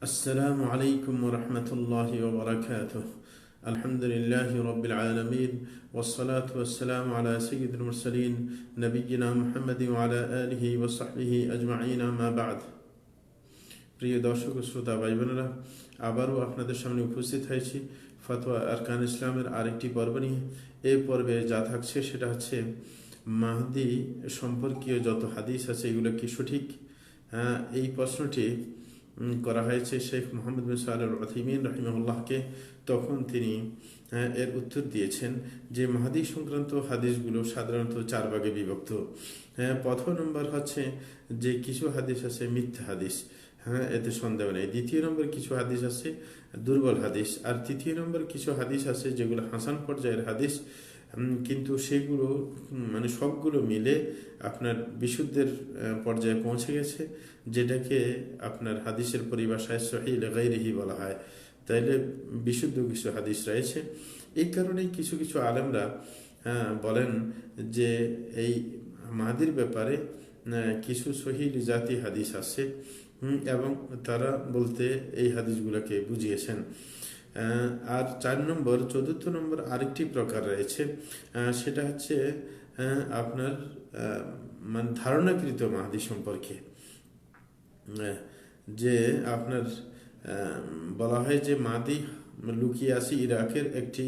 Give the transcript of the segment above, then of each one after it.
السلام عليكم ورحمة الله وبركاته. الحمد لله رب العالمين والصلاة والسلام على سيد المرسلين نبينا محمد وعلى آله وصحبه أجمعين ما بعد. প্রিয় দর্শক ও শ্রোতা ভাই বোনেরা, আবারও আপনাদের সামনে উপস্থিত হয়েছি ফতোয়া আরকান ইসলামের আরেকটি পর্ব নিয়ে। এই পর্বে যা থাকছে সেটা হচ্ছে মাহদি সম্পর্কীয় যত হাদিস আছে এগুলো কি সঠিক। এই প্রশ্নটি করা হয়েছে শেখ মোহাম্মদ বিন সালেহ আল উসাইমিন রাহিমাহুল্লাহকে। তখন তিনি এর উত্তর দিয়েছেন যে মাহদি সংক্রান্ত হাদিসগুলো সাধারণত চার ভাগে বিভক্ত। প্রথম নম্বর হচ্ছে যে কিছু হাদিস আছে মিথ্যা হাদিস, এতে সন্দেহ নেই। দ্বিতীয় নম্বর কিছু হাদিস আছে দুর্বল হাদিস, আর তৃতীয় নম্বর কিছু হাদিস আছে যেগুলো হাসান পর্যায়ের হাদিস, কিন্তু সেগুলো মানে সবগুলো মিলে আপনার বিশুদ্ধের পর্যায়ে পৌঁছে গেছে, যেটাকে আপনার হাদিসের পরিভাষায় সহিহ গায়রিহি বলা হয়। তাইলে বিশুদ্ধ কিছু হাদিস রয়েছে। এই কারণেই কিছু কিছু আলেমরা বলেন যে এই মাহদির ব্যাপারে কিছু সহিহ জাতি হাদিস আছে, এবং তারা বলতে এই হাদিসগুলোকে বুঝিয়েছেন। আর চতুর্থ নম্বর আরেকটি প্রকার রয়েছে, সেটা হচ্ছে আপনার মানে ধারণাকৃত মাহদি সম্পর্কে, যে আপনার বলা হয় যে মাহদি লুকিয়ে আছে ইরাকের একটি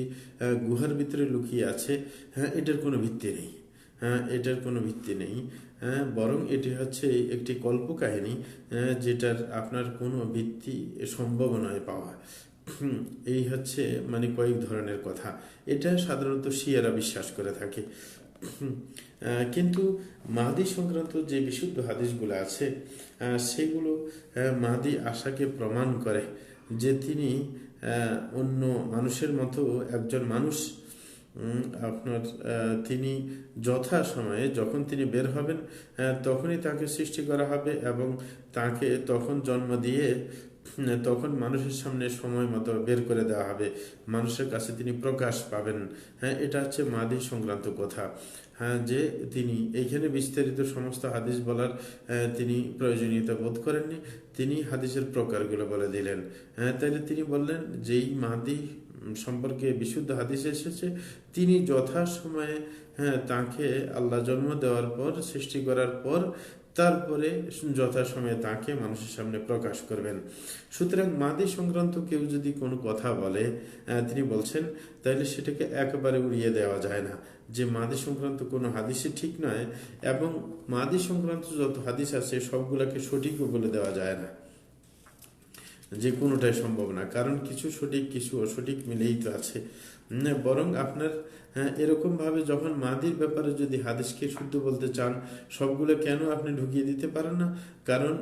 গুহার ভিতরে লুকিয়ে আছে। এটার কোনো ভিত্তি নেই, এটার কোনো ভিত্তি নেই। বরং এটি হচ্ছে একটি কল্পকাহিনী, যেটার আপনার কোনো ভিত্তি সম্ভব নয় পাওয়া। এই হচ্ছে মানে কয়েক ধরনের কথা। এটা সাধারণত শিয়ারা বিশ্বাস করে থাকে। কিন্তু মাহদি সংক্রান্ত যে বিশুদ্ধ হাদিসগুলো আছে সেগুলো মাহদি আশাকে প্রমাণ করে যে তিনি অন্য মানুষের মতো একজন মানুষ। আপনার তিনি যথা সময়ে যখন তিনি বের হবেন তখনই তাকে সৃষ্টি করা হবে, এবং তাকে তখন জন্ম দিয়ে তখন মানুষের সামনে সময় মতো বের করে দেওয়া হবে, মানুষের কাছে তিনি প্রকাশ পাবেন। এটা হচ্ছে মাহদি সংক্রান্ত কথা। যে তিনি এইখানে বিস্তারিত সমস্ত হাদিস বলার তিনি প্রয়োজনীয়তা বোধ করেননি, তিনি হাদিসের প্রকারগুলো বলে দিলেন। তাইলে তিনি বললেন যেই মাহদি সম্পর্কে বিশুদ্ধ হাদিস এসেছে তিনি যথা সময়ে তাকে আল্লাহ জন্ম দেওয়ার পর সৃষ্টি করার পর তারপরে যথাসময়ে তাকে মানুষের সামনে প্রকাশ করবেন। সুতরাং মাহদি সংক্রান্ত কেউ যদি কোনো কথা বলে, তিনি বলছেন, তাহলে সেটাকে একেবারে উড়িয়ে দেওয়া যায় না যে মাহদি সংক্রান্ত কোনো হাদিসই ঠিক নয়, এবং মাহদি সংক্রান্ত যত হাদিস আছে সবগুলোকে সঠিকও বলে দেওয়া যায় না, যে কোনোটাই সম্ভব না। কারণ কিছু সঠিক কিছু অসঠিক মিলেই তো আছে। বরং আপনার এরকম ভাবে যখন মাহদির ব্যাপারে যদি হাদিসকে শুদ্ধ বলতে চান, সবগুলো কেন আপনি ঢুকিয়ে দিতে পারেন না? কারণ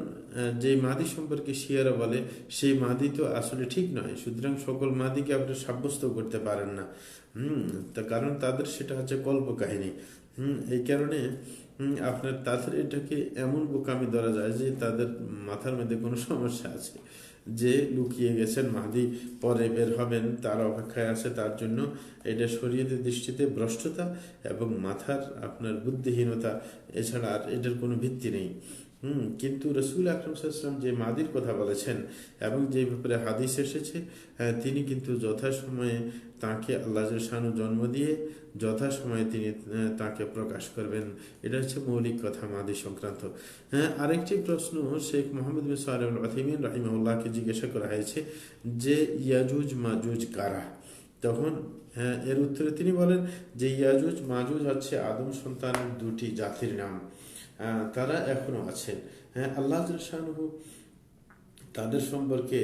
যে মাহদি সম্পর্কে শিয়ারা বলে সেই মাহদি তো আসলে ঠিক নয়। সুতরাং সকল মাহদিকে আপনি সাব্যস্ত করতে পারেন না। কারণ তাদের সেটা হচ্ছে কল্পকাহিনী। এই কারণে আপনার তাদের এটাকে এমন বোকামি ধরা যায় যে তাদের মাথার মধ্যে কোনো সমস্যা আছে, যে লুকিয়ে গেছেন মাহদি পরে বের হবেন তার অপেক্ষায় আছে। তার জন্য এটা শরীয়তের দৃষ্টিতে ভ্রষ্টতা এবং মাথার আপনার বুদ্ধিহীনতা, এছাড়া আর এটার কোনো ভিত্তি নেই। কিন্তু রসুল আকরাম সাল্লাল্লাহু আলাইহি ওয়াসাল্লাম যে মাহদির কথা বলেছেন এবং যে ব্যাপারে হাদিস এসেছে, তিনি কিন্তু যথাসময়ে তাকে আল্লাহ শানু জন্ম দিয়ে যথাসময়ে তিনি তাকে প্রকাশ করবেন। এটা হচ্ছে মৌলিক কথা মাহদি সংক্রান্ত। আরেকটি প্রশ্ন শেখ মোহাম্মদ বিন সালেহ আল উসাইমিন রাহিমাহুল্লাহকে জিজ্ঞাসা করা হয়েছে যে ইয়াজুজ মাজুজ কারা। তখন এর উত্তরে তিনি বলেন যে ইয়াজুজ মাজুজ হচ্ছে আদম সন্তানের দুটি জাতির নাম, তারা এখনো আছেন। আল্লাহ শানহু তাদের সম্পর্কে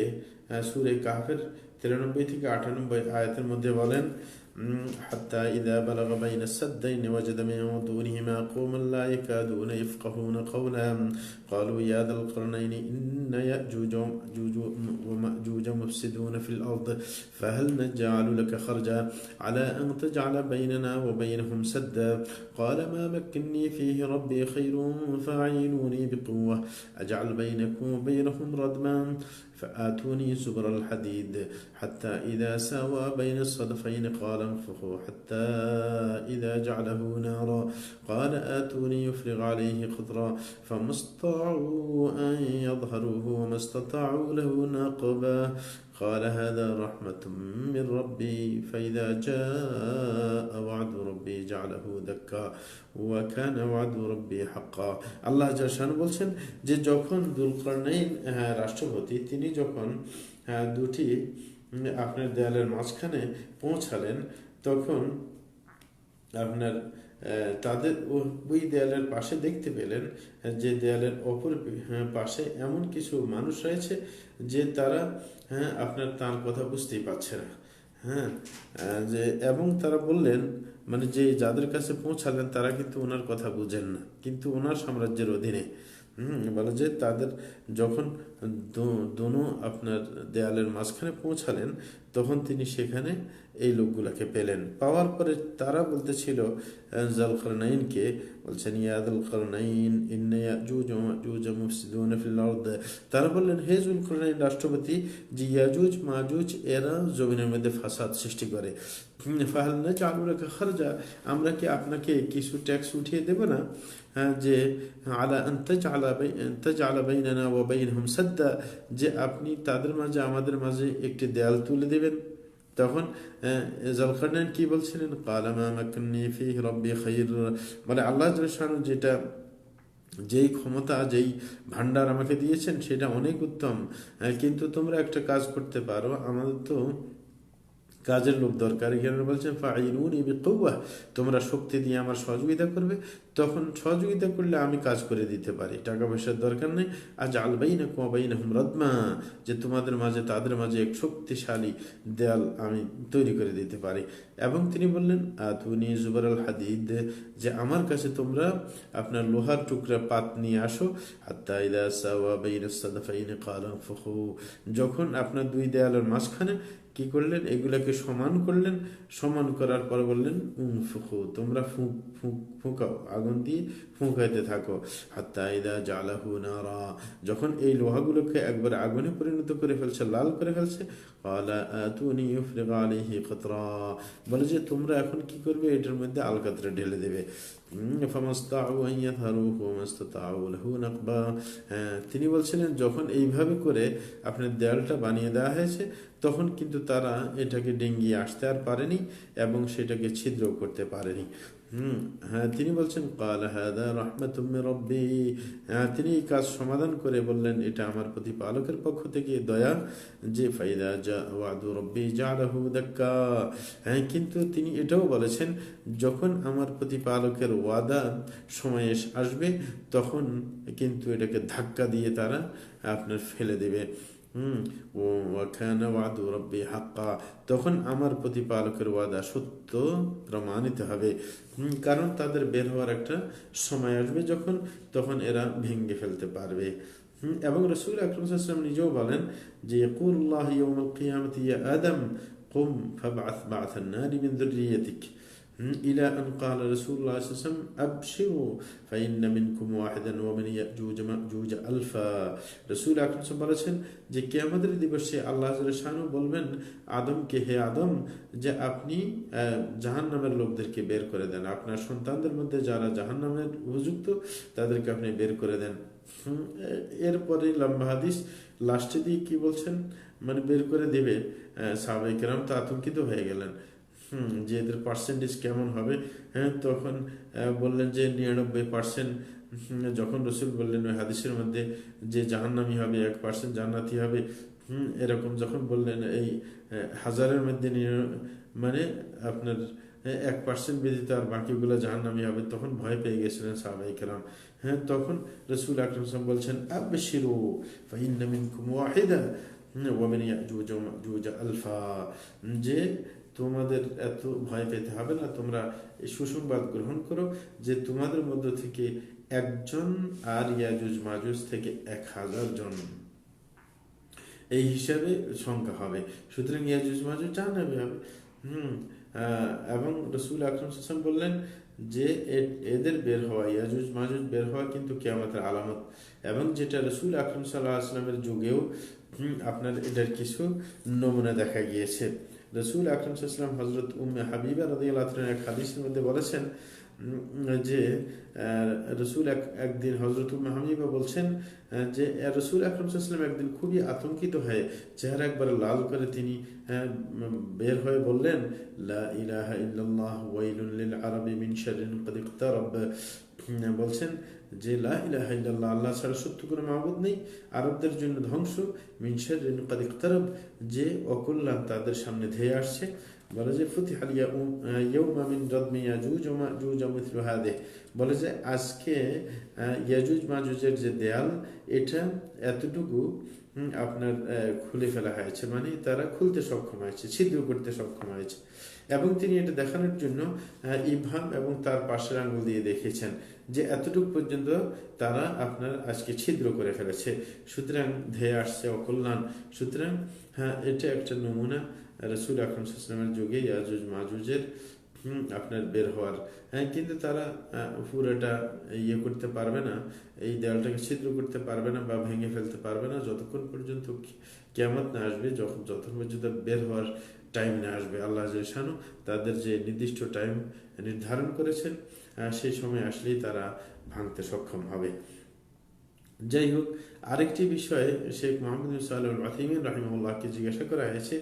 সূরা কাহফের 93 থেকে 98 আয়াতের মধ্যে বলেন, حتى إذا بلغ بين السدين وجد من دونهما قوما لا يكادون يفقهون قولا قالوا يا ذا القرنين إن يأجوج ومأجوج مفسدون في الأرض فهل نجعل لك خرجا على أن تجعل بيننا وبينهم سدا قال ما مكني فيه ربي خير فأعينوني بقوة أجعل بينكم وبينهم ردما فآتوني زبر الحديد حتى إذا ساوى بين الصدفين قال انفخوا حتى إذا جعله نارا قال آتوني يفرغ عليه قطرا فما استطاعوا أن يظهروه جبالوه وما استطاعوا له نقبا قال هذا رحمة من ربي فإذا جاء وعد ربي جعله دكا وكان وعد ربي حقا আল্লাহ জাশান বলছেন যে যখন যুলকারনাইন রাষ্ট্রপতি তিনি যখন দুটি আপনার দেয়ালের মাঝখানে পৌঁছালেন তখন আপনার তাদের ওই দেয়ালের পাশে দেখতে পেলেন যে দেয়ালের অপর পাশে এমন কিছু মানুষ রয়েছে যে তারা আপনার তার কথা বুঝতেই পারছে না। যে এবং তারা বললেন মানে যে যাদের কাছে পৌঁছালেন তারা কিন্তু ওনার কথা বুঝেন না, কিন্তু ওনার সাম্রাজ্যের অধীনে। বলে যে তাদের যখন দোনো আপনার দেয়ালের মাঝখানে পৌঁছালেন তখন তিনি সেখানে এই লোকগুলাকে পেলেন। পাওয়ার পরে তারা বলতেছিল যুলকারনাইনকে, বলছেন ইয়া যুলকারনাইন ইন্না ইয়াজুজ ওয়া মাজুজ মুফসিদুনা ফিল আরদ। তারা বললেন হে যুলকারনাইন রাষ্ট্রপতি, যে ইয়াজুজ মাজুজ এরা জমিনের মধ্যে ফাসাদ সৃষ্টি করে। ফাহাল নাজআলু লাকা খারজা, আমরা কি আপনাকে কিছু ট্যাক্স উঠিয়ে দেব না, যে আলা আন তাজআলা বাইনানা ওয়া বাইনহুম সাদ্দা, যে আপনি তাদের মাঝে আমাদের মাঝে একটি দেয়াল তুলে দেবেন। তখন যুলকারনাইন কি বলছিলেন, ক্বালা মা মাকান্নী ফীহি রাব্বী খায়র, মানে আল্লাহ জাল্লাহু যেটা যেই ক্ষমতা যেই ভান্ডার আমাকে দিয়েছেন সেটা অনেক উত্তম, কিন্তু তোমরা একটা কাজ করতে পারো, আমাদের তো কাজের লোক দরকার। এখানে বলছেন ফাঈনুনি বিকুওয়া, তোমরা শক্তি দিয়ে আমার সহযোগিতা করবে, তখন সহযোগিতা করলে আমি কাজ করে দিতে পারি, টাকা পয়সার দরকার নেই। আজআল বাইনাকুম ওয়া বাইনাহুম রাদমা, যে তোমাদের মাঝে তাদের মাঝে এক শক্তিশালী দেয়াল আমি তৈরি করে দিতে পারি। এবং তিনি বললেন আতুনি জুবারাল হাদিদ, যে আমার কাছে তোমরা আপনার লোহার টুকরা পাত নিয়ে আসো। হাত্তা ইযা সাওয়া বাইনাস সাদফাইনি ক্বালা ফুখু, যখন আপনার দুই দেয়ালের মাঝখানে কি করলেন, এগুলাকে সমান করলেন, সমান করার পর বললেন উনফুখু, তোমরা ফুঁকাও, আগুন দিয়ে ফুঁকাইতে থাকো। হাত্তা ইযা জালাহু নারা, যখন এই লোহাগুলোকে একবার আগুনে পরিণত করে ফেলছে, লাল করে ফেলছে। ক্বালা আতুনি ইউফরিগ আলাইহি কতরা, বলে যে তোমরা এখন কি করবে, এটার মধ্যে আলকাতরা ঢেলে দেবে। ফামাস্তাউ আন ইয়াযহারুহু ওয়া মাস্তাতাউ লাহু নাকবা, তিনি বলছিলেন যখন এইভাবে করে আপনার দেয়ালটা বানিয়ে দেওয়া হয়েছে তখন কিন্তু তারা এটাকে ডিঙ্গিয়ে আসতে আর পারেনি এবং সেটাকে ছিদ্র করতে পারেনি। তিনি বলছেন ক্বালা হাযা রাহমাতুম মির রাব্বী, তিনি এই কাজ সমাধান করে বললেন এটা আমার প্রতিপালকের পক্ষ থেকে দয়া, যে ফাইদা জা ওয়াদু রাব্বী জাআলাহু দাক্কা, কিন্তু তিনি এটাও বলেছেন যখন আমার প্রতিপালকের ওয়াদা সময় আসবে তখন কিন্তু এটাকে ধাক্কা দিয়ে তারা আপনার ফেলে দেবে। তখন আমার প্রতিপালকের ওয়াদা সত্য প্রমাণিত হবে, কারণ তাদের বের হওয়ার একটা সময় আসবে যখন তখন এরা ভেঙে ফেলতে পারবে। এবং রাসূল আকরাম সাল্লাল্লাহু আলাইহি ওয়াসাল্লাম নিজেও বলেন যে ইয়াকুলুল্লাহ ইয়াউমাল কিয়ামাতি ইয়া আদম কুম ফাবআথ বা'থান নারি মিন যুররিয়াতিক إلى أن قال رسول الله صلى الله عليه وسلم أبشروا فإن منكم واحدا ومن يأجوج مأجوج ألفا। রাসূল আকরাম সাল্লাল্লাহু আলাইহি ওয়াসাল্লাম বলেছেন যে কিয়ামতের দিবসে আল্লাহ জাল্লাহু বলবেন আদমকে, হে আদম, যে আপনি জাহান্নামের লোকদেরকে বের করে দেন, আপনার সন্তানদের মধ্যে যারা জাহান্নামের উপযুক্ত তাদেরকে আপনি বের করে দেন। এরপরে লম্বা হাদিস লাস্টে দিয়ে কি বলছেন, মানে বের করে দেবে, সাহাবায়ে কেরাম তো আতঙ্কিত হয়ে গেলেন যে এদের পার্সেন্টেজ কেমন হবে। তখন বললেন যে 99%। যখন রসুল বললেন ওই হাদিসের মধ্যে যে জাহান্নামী হবে 1% জান্নাতি হবে, এরকম যখন বললেন এই হাজারের মধ্যে মানে আপনার 1% ব্যতীত আর বাকিগুলো জাহান্নামী হবে, তখন ভয় পেয়ে গেছিলেন সাহাবায়ে কেরাম। তখন রসুল আকরাম সাল্লাল্লাহু আলাইহি ওয়াসাল্লাম বলছেন আবশিরু ফাইন্না মিনকুম ওয়াহিদা ওয়া মিন ইয়াজুজ ওয়া মাজুজ আলফা, যে তোমাদের এত ভয় পেতে হবে না, তোমরা এই সুসংবাদ গ্রহণ করো যে তোমাদের মধ্য থেকে একজন আর ইয়াজুজ মাজুজ থেকে 1000 জন এই হিসাবে সংখ্যা হবে। সুতরাং ইয়াজুজ মাজুজ জাহান্নামী হবে। এবং রাসূল আকরাম সাল্লাল্লাহু আলাইহি ওয়াসাল্লাম বললেন যে এদের বের হওয়া, ইয়াজুজ মাজুজ বের হওয়া কিন্তু কিয়ামতের আলামত, এবং যেটা রাসূল আকরাম সাল্লাল্লাহু আলাইহি ওয়াসাল্লামের যুগেও আপনার এটার কিছু নমুনা দেখা গিয়েছে। রাসূল আকরাম সাল্লাল্লাহু আলাইহি ওয়াসাল্লাম হযরত উম্মে হাবিবা রাদিয়াল্লাহু আনহা এক হাদিসের মধ্যে বলেছেন যে রসুল একদিন হজরত হাবিবা বলছেন যে রসুল আকরম সাল্লাল্লাহু একদিন খুবই আতঙ্কিত হয়ে চেহারা একবার লাল করে তিনি বের হয়ে বললেন, লা ইলাহা ইল্লাল্লাহ ওয়াইলুন লিল আরাবি মিন শাররিন ক্বাদ ইকতারাব। বলছেন যে লা ইলাহা ইল্লাল্লাহ, আল্লাহ ছাড়া সত্য কোনো মাবুদ নেই, আরবদের জন্য ধ্বংস, মিন শাররিন ক্বাদ ইকতারাব, যে অকল্যাণ তাদের সামনে ধেয়ে আসছে। বলে যে ফুতিহাল ইয়াউমা মিন রাদমি ইয়াজুজ ওয়া মাজুজ মিথলু হাদিহি, বলে যে আজকে ইয়াজুজ মাজুজের যে দেয়াল এটা এতটুকু আপনার খুলে ফেলা হয়েছে, মানে তারা খুলতে সক্ষম হয়েছে, ছিদ্র করতে সক্ষম হয়েছে। এবং তিনি এটা দেখানোর জন্য ইবহাম এবং তার পাশের আঙ্গুল দিয়ে দেখিয়েছেন যে এতটুকু পর্যন্ত তারা আপনার আজকে ছিদ্র করে ফেলেছে, সুতরাং ধেয়ে আসছে অকল্যাণ। সুতরাং হ্যাঁ, এটা একটা নমুনা রাসূল আকরাম সাল্লাল্লাহু আলাইহি ওয়াসাল্লামের যুগে ইয়াজুজ মাজুজের আপনার বের হওয়ার। হ্যাঁ, কিন্তু তারা পুরোটা ইয়ে করতে পারবে না, এই দেয়ালটাকে ছিদ্র করতে পারবে না বা ভেঙে ফেলতে পারবে না যতক্ষণ পর্যন্ত কিয়ামত না আসবে, যতক্ষণ পর্যন্ত বের হওয়ার টাইম না আসবে। আল্লাহ জাল্লাহু তাদের যে নির্দিষ্ট টাইম নির্ধারণ করেছেন সেই সময় আসলেই তারা ভাঙতে সক্ষম হবে। যাই হোক, আরেকটি বিষয়ে শেখ মোহাম্মদ বিন সালেহ আল উসাইমিন রাহিমাহুল্লাহকে জিজ্ঞাসা করা হয়েছে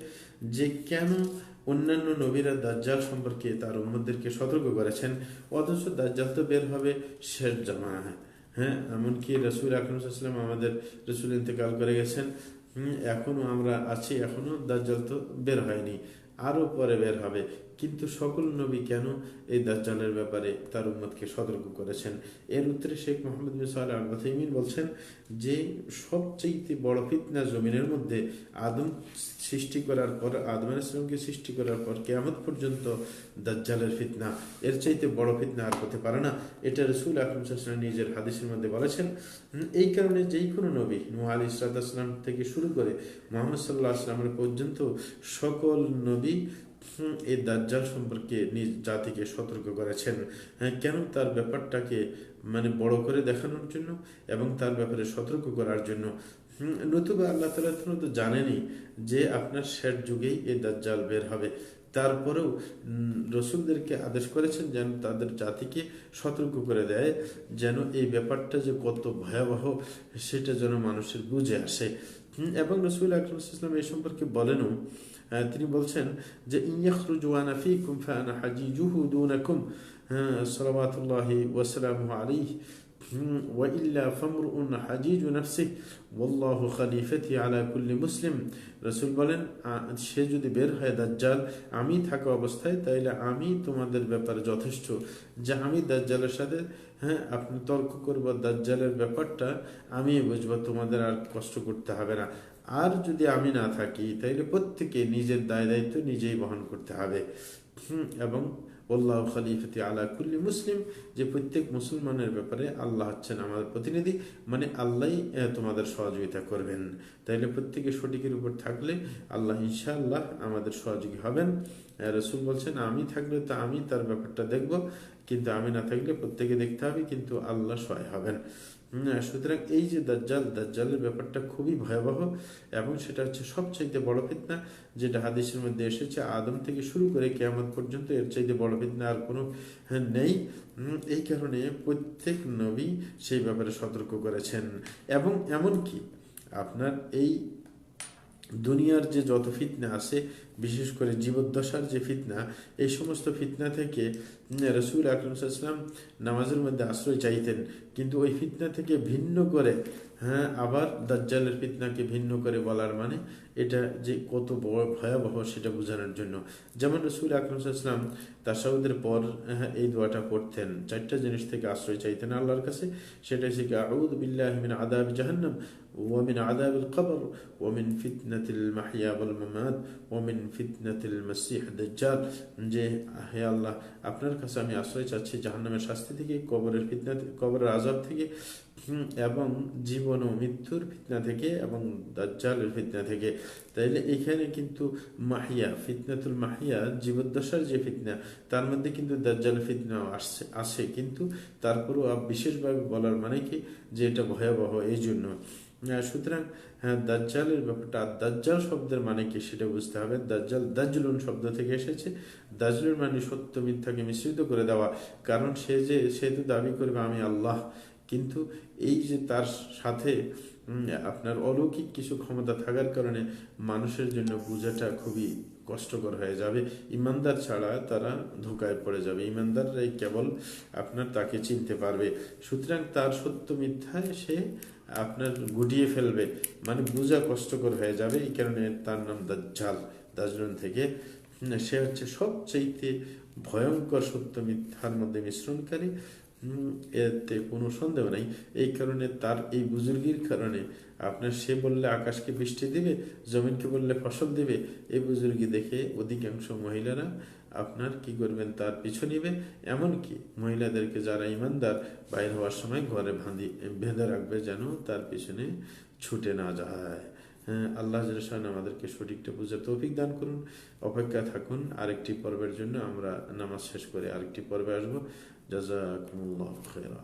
যে কেন অন্যান্য নবীরা দাজ্জাল সম্পর্কে তার উম্মতদেরকে সতর্ক করেছেন, অথচ দাজ্জাল তো বের হবে শেষ জামানায়। হ্যাঁ, এমনকি রাসূল আকরাম সাল্লাল্লাহু আলাইহি ওয়াসাল্লাম, আমাদের রাসূল ইন্তেকাল করে গেছেন, এখনো আমরা আছি, এখনো দাজ্জাল তো বের হয়নি, আরো পরে বের হবে। কিন্তু সকল নবী কেন এই দাজ্জালের ব্যাপারে তার উম্মতকে সতর্ক করেছেন? এর উত্তরে শেখ মোহাম্মদ বিন সালেহ আল উসাইমিন বলছেন যে সবচেয়ে বড় ফিতনা জমিনের মধ্যে আদম সৃষ্টি করার পর, আদম আলাইহিস সালামকে সৃষ্টি করার পর কিয়ামত পর্যন্ত দাজ্জালের ফিতনা, এর চাইতে বড় ফিতনা আর হতে পারে না। এটা রাসূল আকরাম সাল্লাল্লাহু আলাইহি ওয়াসাল্লাম নিজের হাদিসের মধ্যে বলেছেন। এই কারণে যেই কোনো নবী, নূহ আলাইহিস সালাম থেকে শুরু করে মুহাম্মদ সাল্লাল্লাহু আলাইহি ওয়াসাল্লাম পর্যন্ত সকল নবী এই দাজ্জাল সম্পর্কে নিজ জাতিকে সতর্ক করেছেন। কেন? তার ব্যাপারটাকে মানে বড় করে দেখানোর জন্য এবং তার ব্যাপারে সতর্ক করার জন্য। নতুবা আল্লাহ তাআলা তো জানেনই যে আপনার শেষ যুগেই এই দাজ্জাল বের হবে, তারপরেও রসুলদেরকে আদেশ করেছেন যেন তাদের জাতিকে সতর্ক করে দেয়, যেন এই ব্যাপারটা যে কত ভয়াবহ সেটা যেন মানুষের বুঝে আসে। এবং রাসূল আকরাম সাল্লাল্লাহু আলাইহি ওয়াসাল্লাম এই সম্পর্কে বলেনও, তিনি বলছেন যে ইয়াখরুজু আনা ফীকুম ফাআনা হাজিজুহু দুনাকুম সাল্লাল্লাহু ওয়াসাল্লামু আলাইহি ওয়া ইল্লা ফামরুন হাজিজু নাফসিহি ওয়াল্লাহু খলিফাতি আলা কুল্লি মুসলিম। রাসূল বলেন, সে যদি বের হয় দাজ্জাল আমি থাকা অবস্থায়, তাইলে আমি তোমাদের ব্যাপারে যথেষ্ট, যে আমি দাজ্জালের সাথে আপনি তর্ক করব, দাজ্জালের ব্যাপারটা আমি বুঝবো, তোমাদের আর কষ্ট করতে হবে না। আর যদি আমি না থাকি তাইলে প্রত্যেকে নিজের দায় দায়িত্ব নিজেই বহন করতে হবে। এবং আল্লাহ খলিফাতি আলা কুল্লি মুসলিম, যে প্রত্যেক মুসলমানের ব্যাপারে আল্লাহ হচ্ছেন আমাদের প্রতিনিধি, মানে আল্লাহ তোমাদের সহযোগিতা করবেন। তাইলে প্রত্যেকে সঠিকের উপর থাকলে আল্লাহ ইনশাআল্লাহ আমাদের সহযোগী হবেন। রাসূল বলছেন, আমি থাকলে তো আমি তার ব্যাপারটা দেখব, কিন্তু আমি না থাকলে প্রত্যেকে দেখতে হবে, কিন্তু আল্লাহ সহায় হবেন। সুতরাং এই যে দাজ্জালের ব্যাপারটা খুবই ভয়াবহ, এবং সেটা হচ্ছে সবচাইতে বড় ফিতনা, যেটা হাদিসের মধ্যে এসেছে আদম থেকে শুরু করে কিয়ামত পর্যন্ত এর চাইতে বড় ফিতনা আর কোনো নেই। এই কারণে প্রত্যেক নবী সেই ব্যাপারে সতর্ক করেছেন। এবং এমনকি আপনার এই দুনিয়ার যে যত ফিতনা আছে, বিশেষ করে জীবদ্দশার যে ফিতনা, এই সমস্ত ফিতনা থেকে রাসূল আকরাম সাল্লাল্লাহু আলাইহি ওয়াসাল্লাম নামাজের মধ্যে আশ্রয় চাইতেন, কিন্তু ওই ফিতনা থেকে ভিন্ন করে আবার দাজ্জালের ফিতনাকে ভিন্ন করে বলার মানে এটা যে কত বড় ভয়াবহ সেটা বোঝানোর জন্য। যেমন রাসূল আকরাম সাল্লাল্লাহু আলাইহি ওয়াসাল্লাম তাশাহুদের পর এই দোয়াটা পড়তেন, চারটা জিনিস থেকে আশ্রয় চাইতেন আল্লাহর কাছে। সেটা হচ্ছে আউযু বিল্লাহি মিন আযাবি জাহান্নাম ওয়া মিন আযাবিল কবর ওয়া মিন ফিতনাতিল মাহইয়া ওয়াল মামাত ওয়া মিন ফিতনাতিল মাসিহ দাজ্জাল, যে হে আল্লাহ আপনার কাছে আমি আশ্রয় চাচ্ছি জাহান্নামের শাস্তি থেকে, কবরের ফিতনা, কবরের আযাব থেকে, এবং জীবন ও মৃত্যুর ফিতনা থেকে, এবং দাজ্জালের ফিতনা থেকে। তাইলে এখানে কিন্তু মাহিয়া, ফিতনাতুল মাহিয়া, জীবদ্দশার যে ফিতনা, তার মধ্যে কিন্তু দাজ্জালের ফিতনা আসে, কিন্তু তারপরও বিশেষভাবে বলার মানে কি যে এটা ভয়াবহ এই জন্য। সুতরাং হ্যাঁ, দাজ্জালের ব্যাপারটা, দাজ্জাল শব্দের মানে কি সেটা বুঝতে হবে। দাজ্জাল দাজলুন শব্দ থেকে এসেছে। দাজলুন মানে সত্য মিথ্যাকে মিশ্রিত করে দেওয়া। কারণ সে তো দাবি করবে আমি আল্লাহ, কিন্তু এই যে তার সাথে আপনার অলৌকিক কিছু ক্ষমতা থাকার কারণে মানুষের জন্য বোঝাটা খুবই কষ্টকর হয়ে যাবে। ইমানদার ছাড়া তারা ধোকায় পড়ে যাবে, ইমানদাররাই কেবল আপনার তাকে চিনতে পারবে। সুতরাং তার সত্য মিথ্যায় সে আপনার গুটিয়ে ফেলবে, মানে বোঝা কষ্টকর হয়ে যাবে। এই কারণে তার নাম দাজ্জাল, দাজলুন থেকে। সে হচ্ছে সবচাইতে ভয়ঙ্কর সত্য মিথ্যার মধ্যে মিশ্রণকারী। এতে কোনো সন্দেহ নাই। এই কারণে তার এই বুজুর্গির কারণে আপনার সে বললে আকাশকে বৃষ্টি দিবে, জমিনকে বললে ফসল দিবে, এই বুজুর্গি দেখে অধিকাংশ মহিলারা আপনার কি করবেন, তার পিছু নিবে। এমনকি মহিলাদেরকে যারা ইমানদার বাইর হওয়ার সময় ঘরে বেঁধে রাখবে যেন তার পিছনে ছুটে না যায়। হ্যাঁ, আল্লাহ জাল্লাহু আমাদেরকে সঠিকটা বুঝার তৌফিক দান করুন। অপেক্ষা থাকুন আরেকটি পর্বের জন্য। আমরা নামাজ শেষ করে আরেকটি পর্বে আসবো। জাযাকুমুল্লাহু খাইরা।